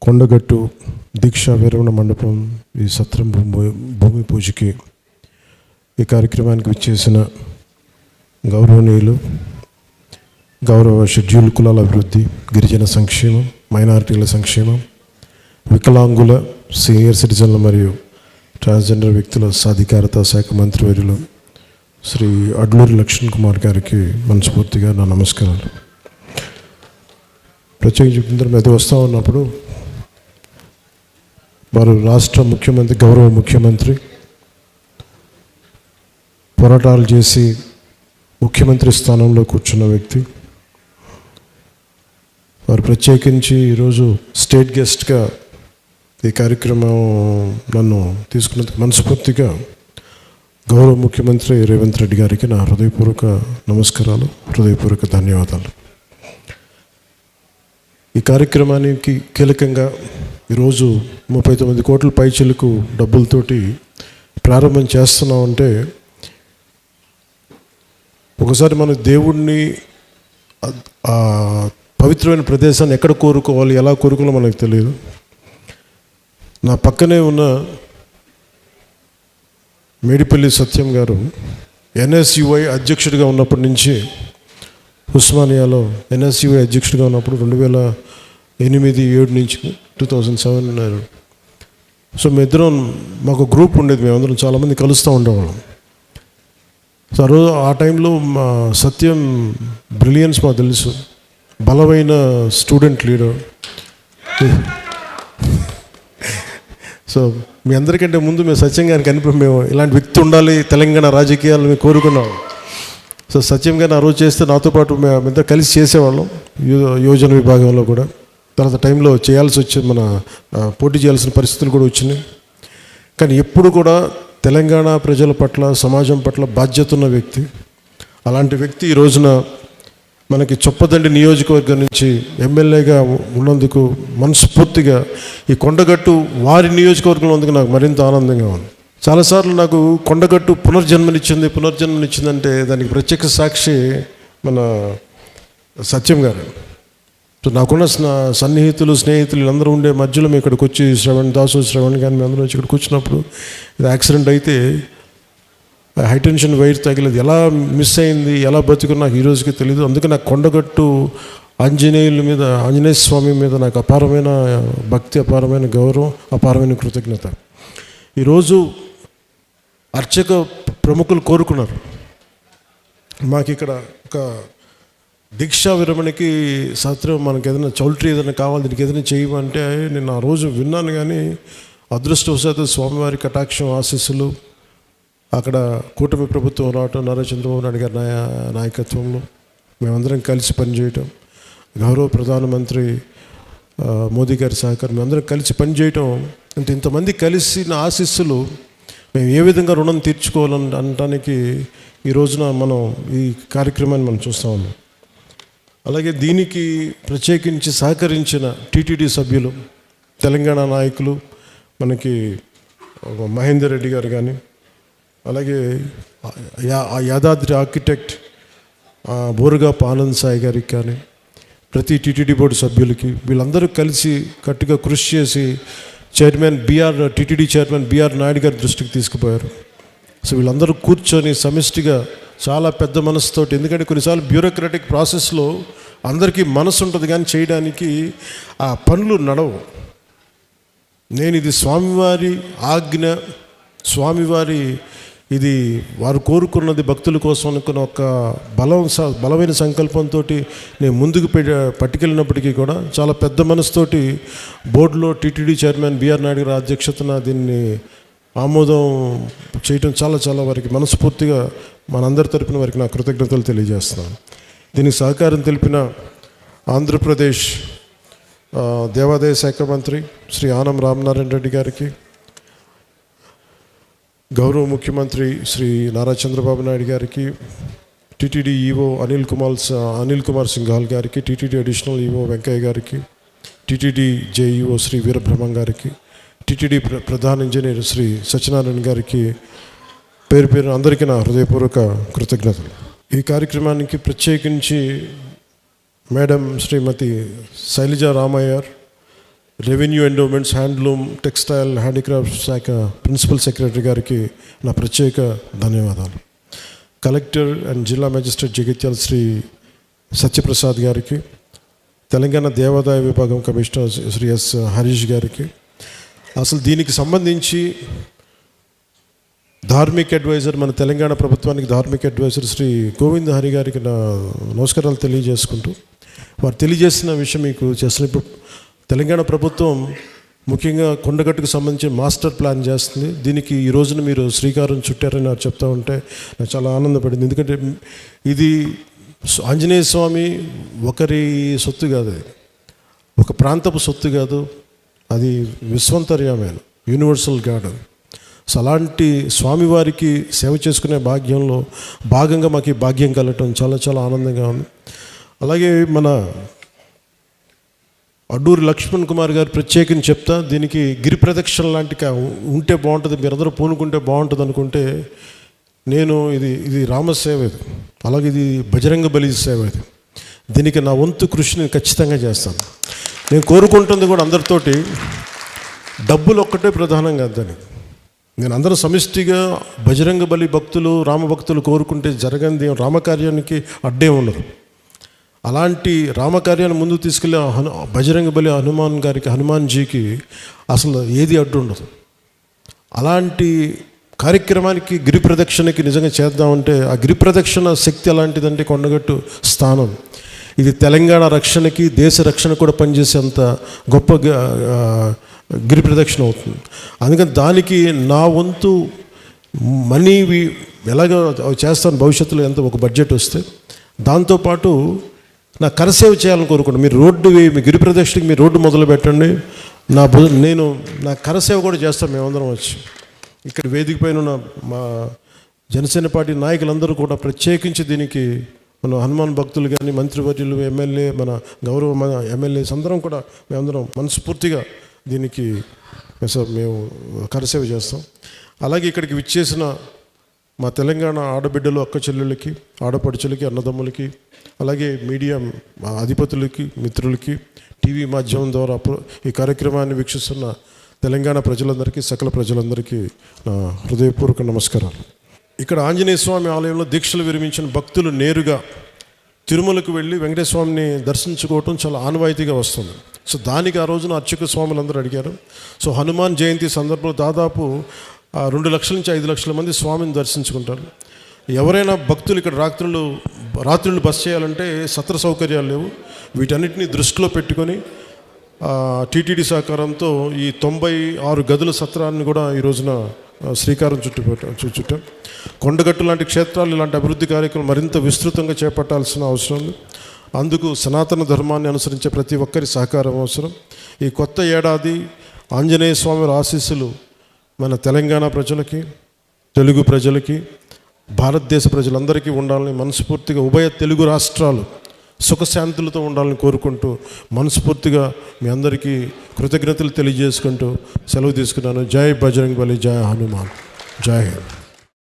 కొండగట్టు దీక్షా విరమణ మండపం ఈ సత్రం భూమి పూజకి ఈ కార్యక్రమానికి విచ్చేసిన గౌరవనీయులు, గౌరవ షెడ్యూల్ కులాల అభివృద్ధి, గిరిజన సంక్షేమం, మైనారిటీల సంక్షేమం, వికలాంగుల, సీనియర్ సిటిజన్ల మరియు ట్రాన్స్జెండర్ వ్యక్తుల సాధికారత శాఖ మంత్రివర్యులు శ్రీ అడ్లూరి లక్ష్మణ్ కుమార్ గారికి మనస్ఫూర్తిగా నా నమస్కారాలు. ప్రత్యేకించి చెప్తున్నారు, మీద వస్తూ ఉన్నప్పుడు వారు రాష్ట్ర ముఖ్యమంత్రి, గౌరవ ముఖ్యమంత్రి, పోరాటాలు చేసి ముఖ్యమంత్రి స్థానంలో కూర్చున్న వ్యక్తి. వారు ప్రత్యేకించి ఈరోజు స్టేట్ గెస్ట్గా ఈ కార్యక్రమం నన్ను తీసుకున్నందుకు మనస్ఫూర్తిగా గౌరవ ముఖ్యమంత్రి రేవంత్ రెడ్డి గారికి నా హృదయపూర్వక నమస్కారాలు, హృదయపూర్వక ధన్యవాదాలు. ఈ కార్యక్రమానికి కీలకంగా ఈరోజు 39 కోట్ల పైచిలకు డబ్బులతోటి ప్రారంభం చేస్తున్నామంటే, ఒకసారి మన దేవుడిని, పవిత్రమైన ప్రదేశాన్ని ఎక్కడ కోరుకోవాలి, ఎలా కోరుకోవాలో మనకు తెలియదు. నా పక్కనే ఉన్న మేడిపల్లి సత్యం గారు ఎన్ఎస్యుఐ అధ్యక్షుడిగా ఉన్నప్పటి నుంచి, ఉస్మానియాలో ఎన్ఎస్యుఐ అధ్యక్షుడిగా ఉన్నప్పుడు 2008-7 నుంచి 2007 ఉన్నారు. సో మేమిద్దరం, మాకు గ్రూప్ ఉండేది, మేమందరం చాలామంది కలుస్తూ ఉండేవాళ్ళం. సో ఆ టైంలో మా సత్యం బ్రిలియన్స్ మాకు తెలుసు, బలమైన స్టూడెంట్ లీడర్. సో మీ అందరికంటే ముందు మేము సత్యం గారికి కనిపి మేము ఇలాంటి వ్యక్తి ఉండాలి తెలంగాణ రాజకీయాలు మేము కోరుకున్నాం. సో సత్యం గారిని ఆ రోజు చేస్తే నాతో పాటు మేమిద్దరు కలిసి చేసేవాళ్ళం యోజన విభాగంలో కూడా. తర్వాత టైంలో చేయాల్సి వచ్చింది, మన పోటీ చేయాల్సిన పరిస్థితులు కూడా వచ్చినాయి. కానీ ఎప్పుడు కూడా తెలంగాణ ప్రజల పట్ల, సమాజం పట్ల బాధ్యత ఉన్న వ్యక్తి. అలాంటి వ్యక్తి ఈ రోజున మనకి చొప్పదండి నియోజకవర్గం నుంచి ఎమ్మెల్యేగా ఉన్నందుకు మనస్ఫూర్తిగా ఈ కొండగట్టు వారి నియోజకవర్గంలో ఉన్నందుకు నాకు మరింత ఆనందంగా ఉంది. చాలాసార్లు నాకు కొండగట్టు పునర్జన్మనిచ్చిందంటే దానికి ప్రత్యక్ష సాక్షి మన సత్యం గారు. సో నాకున్న సన్నిహితులు, స్నేహితులు వీళ్ళందరూ ఉండే మధ్యలో మేము ఇక్కడికి వచ్చి శ్రవణ్ కానీ మేము అందరం వచ్చి ఇక్కడికి వచ్చినప్పుడు ఇది యాక్సిడెంట్ అయితే హైటెన్షన్ వైర్ తగిలేదు, ఎలా మిస్ అయింది, ఎలా బతుకుని నాకు ఈ రోజుకి తెలియదు. అందుకే నాకు కొండగట్టు ఆంజనేయ స్వామి మీద నాకు అపారమైన భక్తి, అపారమైన గౌరవం, అపారమైన కృతజ్ఞత. ఈరోజు అర్చక ప్రముఖులు కోరుకున్నారు, మాకు ఇక్కడ ఒక దీక్షా విరమణకి సత్రం, మనకి ఏదైనా చౌల్ట్రీ ఏదైనా కావాలి, దీనికి ఏదైనా చేయమంటే నేను ఆ రోజు విన్నాను. కానీ అదృష్టవశాత్తు స్వామివారి కటాక్షం, ఆశీస్సులు, అక్కడ కూటమి ప్రభుత్వం రావటం, నారా చంద్రబాబు నాయుడు గారి నాయకత్వంలో మేమందరం కలిసి పనిచేయటం, గౌరవ ప్రధానమంత్రి మోదీ గారి సహకారం, మేమందరం కలిసి పనిచేయటం, అంటే ఇంతమంది కలిసి నా ఆశీస్సులు మేము ఏ విధంగా రుణం తీర్చుకోవాలని అనటానికి ఈ రోజున మనం ఈ కార్యక్రమాన్ని మనం చూస్తూ ఉన్నాం. అలాగే దీనికి ప్రత్యేకించి సహకరించిన టీటీడీ సభ్యులు, తెలంగాణ నాయకులు, మనకి మహేందర్ రెడ్డి గారు కానీ, అలాగే యాదాద్రి ఆర్కిటెక్ట్ బోరుగాపు ఆనంద్ సాయి గారికి కానీ, ప్రతి టీటీడీ బోర్డు సభ్యులకి, వీళ్ళందరూ కలిసి కట్టుగా కృషి చేసి టీటీడీ చైర్మన్ బిఆర్ నాయుడు గారి దృష్టికి తీసుకుపోయారు. సో వీళ్ళందరూ కూర్చొని సమిష్టిగా చాలా పెద్ద మనసుతోటి, ఎందుకంటే కొన్నిసార్లు బ్యూరోక్రాటిక్ ప్రాసెస్లో అందరికీ మనసు ఉంటుంది కానీ చేయడానికి ఆ పనులు నడవు. నేను ఇది స్వామివారి ఆజ్ఞ, స్వామివారి ఇది వారు కోరుకున్నది భక్తుల కోసం అనుకున్న ఒక బలమైన సంకల్పంతో నేను ముందుకు పట్టుకెళ్ళినప్పటికీ కూడా చాలా పెద్ద మనసుతోటి బోర్డులో టీటీడీ చైర్మన్ బిఆర్ నాయుడు గారి అధ్యక్షతన దీన్ని ఆమోదం చేయటం చాలా వారికి మనస్ఫూర్తిగా మనందరి తరపున వారికి నా కృతజ్ఞతలు తెలియజేస్తున్నాను. దీనికి సహకారం తెలిపిన ఆంధ్రప్రదేశ్ దేవాదాయ శాఖ మంత్రి శ్రీ ఆనం రామనారాయణ రెడ్డి గారికి, గౌరవ ముఖ్యమంత్రి శ్రీ నారా చంద్రబాబు నాయుడు గారికి, టీటీడీ ఈవో అనిల్ కుమార్ సింఘాల్ గారికి, టీటీడీ అడిషనల్ ఈవో వెంకయ్య గారికి, టీటీడీ జేఈఓ శ్రీ వీరబ్రహ్మం గారికి, టీటీడీ ప్రధాన ఇంజనీర్ శ్రీ సత్యనారాయణ గారికి పేరు పేరు అందరికీ నా హృదయపూర్వక కృతజ్ఞతలు. ఈ కార్యక్రమానికి ప్రత్యేకించి madam Shrimati Sailaja Ramaiyer, revenue endowments, handloom, textile, handicraft శాఖ ప్రిన్సిపల్ సెక్రటరీ గారికి నా ప్రత్యేక ధన్యవాదాలు. కలెక్టర్ అండ్ జిల్లా మేజిస్ట్రేట్ జగిత్యాల శ్రీ సత్యప్రసాద్ గారికి, తెలంగాణ దేవాదాయ విభాగం కమిషనర్ శ్రీ ఎస్ హరీష్ గారికి, అసలు దీనికి సంబంధించి ధార్మిక్ అడ్వైజర్, మన తెలంగాణ ప్రభుత్వానికి ధార్మిక్ అడ్వైజర్ శ్రీ గోవింద్ హరి గారికి నా నమస్కారాలు తెలియజేసుకుంటూ, వారు తెలియజేసిన విషయం మీకు చేస్తున్న, ఇప్పుడు తెలంగాణ ప్రభుత్వం ముఖ్యంగా కొండగట్టుకు సంబంధించి మాస్టర్ ప్లాన్ చేస్తుంది. దీనికి ఈ రోజున మీరు శ్రీకారం చుట్టారని నాకు చెప్తా ఉంటే నాకు చాలా ఆనందపడింది. ఎందుకంటే ఇది ఆంజనేయ స్వామి ఒకరి సొత్తు కాదు, అది ఒక ప్రాంతపు సొత్తు కాదు, అది విశ్వంతర్యామైన యూనివర్సల్ గాడ్. సో అలాంటి స్వామివారికి సేవ చేసుకునే భాగ్యంలో భాగంగా మాకు ఈ భాగ్యం కలగటం చాలా చాలా ఆనందంగా ఉంది. అలాగే మన అడ్డూరి లక్ష్మణ్ కుమార్ గారు ప్రత్యేకించి చెప్తా, దీనికి గిరి ప్రదక్షిణ లాంటి ఉంటే బాగుంటుంది, మీరందరూ పూనుకుంటే బాగుంటుంది అనుకుంటే, నేను ఇది రామసేవ, ఇది అలాగే ఇది బజరంగ బలి సేవ, ఇది దీనికి నా వంతు కృషిని ఖచ్చితంగా చేస్తాను. నేను కోరుకుంటుంది కూడా అందరితోటి డబ్బులు ఒక్కటే ప్రధానం కాదని, నేను అందరూ సమిష్టిగా బజరంగ బలి భక్తులు, రామభక్తులు కోరుకుంటే జరగంది రామకార్యానికి అడ్డే ఉండదు. అలాంటి రామకార్యాన్ని ముందుకు తీసుకెళ్ళి బజరంగ బలి హనుమాన్జీకి అసలు ఏది అడ్డు ఉండదు. అలాంటి కార్యక్రమానికి గిరి ప్రదక్షిణకి నిజంగా చేద్దామంటే ఆ గిరి ప్రదక్షిణ శక్తి అలాంటిదంటే కొండగట్టు స్థానం. ఇది తెలంగాణ రక్షణకి, దేశ రక్షణ కూడా పనిచేసేంత గొప్ప గిరి ప్రదక్షిణ అవుతుంది. అందుకని దానికి నా వంతు మనీ ఎలాగో చేస్తాను భవిష్యత్తులో, ఎంత ఒక బడ్జెట్ వస్తే. దాంతోపాటు నా కరసేవ చేయాలని కోరుకుంటాను. మీరు మీ గిరి ప్రదక్షిణకి మీరు రోడ్డు మొదలు పెట్టండి, నేను నా కరసేవ కూడా చేస్తాను. మేమందరం వచ్చి ఇక్కడ వేదిక పైన ఉన్న మా జనసేన పార్టీ నాయకులందరూ కూడా ప్రత్యేకించి దీనికి, మన హనుమాన్ భక్తులు కానీ, మంత్రివర్యులు, ఎమ్మెల్యే, మన ఎమ్మెల్యేస్ అందరం కూడా మేమందరం మనస్ఫూర్తిగా దీనికి మేము కరసేవ చేస్తాం. అలాగే ఇక్కడికి విచ్చేసిన మా తెలంగాణ ఆడబిడ్డలు, అక్క చెల్లెళ్ళకి, ఆడపడుచులకి, అన్నదమ్ములకి, అలాగే మీడియా అధిపతులకి, మిత్రులకి, టీవీ మాధ్యమం ద్వారా ఈ కార్యక్రమాన్ని వీక్షిస్తున్న తెలంగాణ ప్రజలందరికీ, సకల ప్రజలందరికీ నా హృదయపూర్వక నమస్కారాలు. ఇక్కడ ఆంజనేయ స్వామి ఆలయంలో దీక్షలు విరమించిన భక్తులు నేరుగా తిరుమలకు వెళ్ళి వెంకటేశ్వర స్వామిని దర్శించుకోవటం చాలా ఆనవాయితీగా వస్తుంది. సో దానికి ఆ రోజున అర్చక స్వాములందరూ అడిగారు. సో హనుమాన్ జయంతి సందర్భంలో దాదాపు 2 లక్షల నుంచి 5 లక్షల మంది స్వామిని దర్శించుకుంటారు. ఎవరైనా భక్తులు ఇక్కడ రాత్రులు బస చేయాలంటే సత్ర సౌకర్యాలు లేవు. వీటన్నిటిని దృష్టిలో పెట్టుకొని టీటీడీ సహకారంతో ఈ 96 గదుల సత్రాన్ని కూడా ఈ రోజున శ్రీకారం చుట్టాం. కొండగట్టు లాంటి క్షేత్రాలు ఇలాంటి అభివృద్ధి కార్యక్రమం మరింత విస్తృతంగా చేపట్టాల్సిన అవసరం ఉంది. అందుకు సనాతన ధర్మాన్ని అనుసరించే ప్రతి ఒక్కరి సహకారం అవసరం. ఈ కొత్త ఏడాది ఆంజనేయ స్వామి ఆశీస్సులు మన తెలంగాణ ప్రజలకి, తెలుగు ప్రజలకి, భారతదేశ ప్రజలందరికీ ఉండాలని మనస్ఫూర్తిగా, ఉభయ తెలుగు రాష్ట్రాలు సుఖశాంతులతో ఉండాలని కోరుకుంటూ మనస్ఫూర్తిగా మీ అందరికీ కృతజ్ఞతలు తెలియజేసుకుంటూ సెలవు తీసుకున్నాను. జై బజరంగ్ బలి, జై హనుమాన్, జై హింద్.